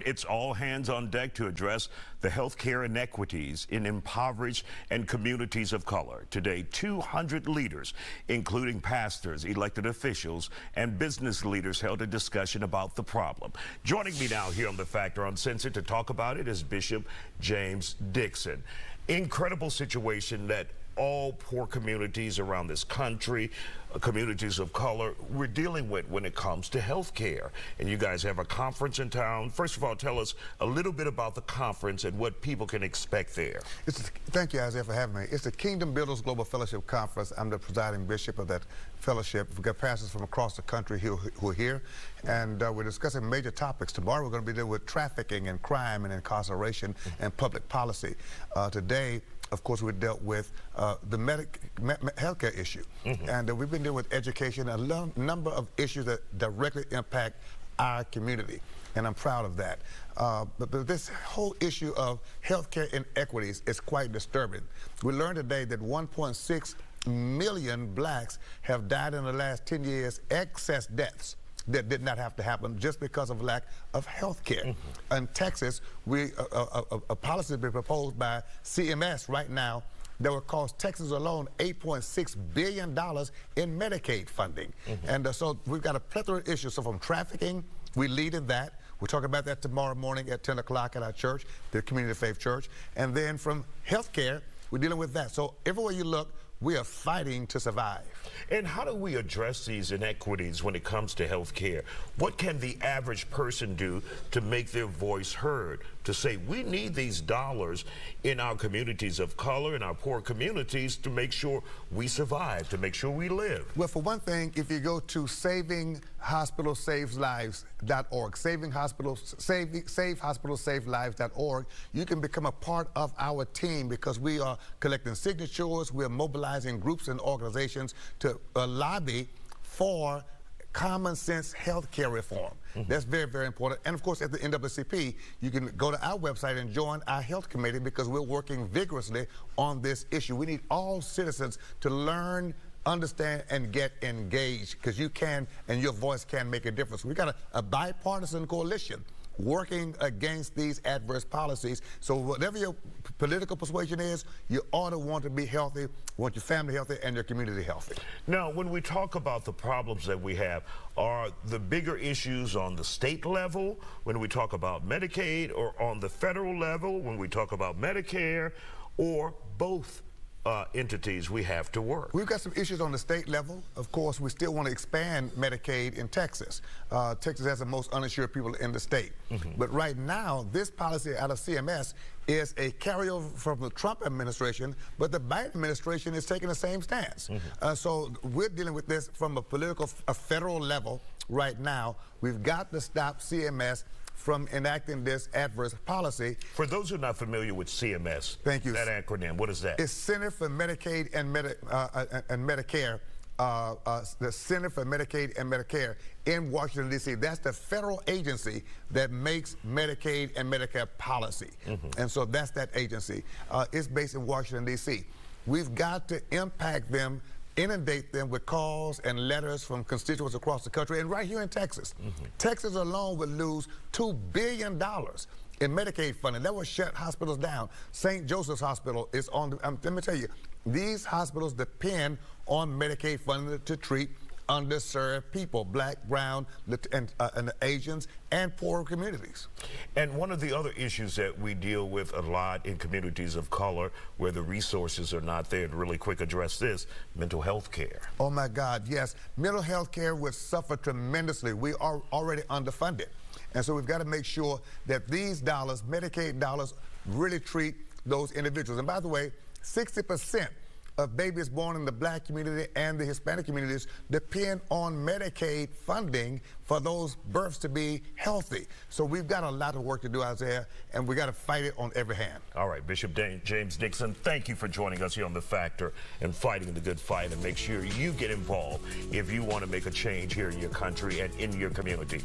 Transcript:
It's all hands on deck to address the healthcare inequities in impoverished and communities of color. Today, 200 leaders, including pastors, elected officials, and business leaders, held a discussion about the problem. Joining me now here on The Factor Uncensored to talk about it is Bishop James Dixon. Incredible situation that all poor communities around this country, communities of color, we're dealing with when it comes to health care. And you guys have a conference in town. First of all, tell us a little bit about the conference and what people can expect there. Thank you, Isaiah, for having me. It's the Kingdom Builders Global Fellowship Conference. I'm the presiding bishop of that fellowship. We've got pastors from across the country who are here, and we're discussing major topics. Tomorrow we're going to be dealing with trafficking and crime and incarceration and public policy. Today, of course, we dealt with the healthcare issue. And we've been dealing with education, a number of issues that directly impact our community. And I'm proud of that. But this whole issue of healthcare inequities is quite disturbing. We learned today that 1.6 million blacks have died in the last 10 years, excess deaths that did not have to happen just because of lack of health care. In Texas, a policy has been proposed by CMS right now that will cost Texas alone $8.6 billion in Medicaid funding. And so we've got a plethora of issues. So from trafficking, we lead in that. We'll talk about that tomorrow morning at 10 o'clock at our church, the Community of Faith Church. And then from health care, we're dealing with that. So everywhere you look, we are fighting to survive. And how do we address these inequities when it comes to health care? What can the average person do to make their voice heard, to say we need these dollars in our communities of color, in our poor communities, to make sure we survive, to make sure we live? Well, for one thing, if you go to SavingHospitalSavesLives.org, SaveHospitalSaveLives.org, you can become a part of our team because we are collecting signatures, we're mobilizing groups and organizations to lobby for common sense healthcare reform. That's very, very important. And of course, at the NAACP, you can go to our website and join our health committee because we're working vigorously on this issue. We need all citizens to learn, understand, and get engaged because you can, and your voice can make a difference. We've got a bipartisan coalition working against these adverse policies. So whatever your political persuasion is, you ought to want to be healthy, want your family healthy, and your community healthy. Now, when we talk about the problems that we have, are the bigger issues on the state level, when we talk about Medicaid, or on the federal level, when we talk about Medicare, or both entities we have to work? We've got some issues on the state level. Of course, we still want to expand Medicaid in Texas. Texas has the most uninsured people in the state. But right now, this policy out of CMS is a carryover from the Trump administration, but the Biden administration is taking the same stance. So we're dealing with this from a federal level right now. We've got to stop CMS from enacting this adverse policy. For those who are not familiar with CMS, thank you. That acronym, what is that? It's Center for Medicaid and Medicare. The Center for Medicaid and Medicare in Washington, D.C. That's the federal agency that makes Medicaid and Medicare policy. And so that's that agency. It's based in Washington, D.C. We've got to impact them, inundate them with calls and letters from constituents across the country and right here in Texas. Texas alone would lose $2 billion in Medicaid funding. That would shut hospitals down. St. Joseph's Hospital is on the, let me tell you, these hospitals depend on Medicaid funding to treat underserved people, black, brown, and Asians, and poor communities. And one of the other issues that we deal with a lot in communities of color where the resources are not there, to really quick address this, mental health care. Oh my God, yes. Mental health care would suffer tremendously. We are already underfunded. And so we've got to make sure that these dollars, Medicaid dollars, really treat those individuals. And by the way, 60% of babies born in the black community and the Hispanic communities depend on Medicaid funding for those births to be healthy. So we've got a lot of work to do, Isaiah, and we got to fight it on every hand. All right, Bishop James Dixon, thank you for joining us here on The Factor and fighting the good fight, and make sure you get involved if you want to make a change here in your country and in your community.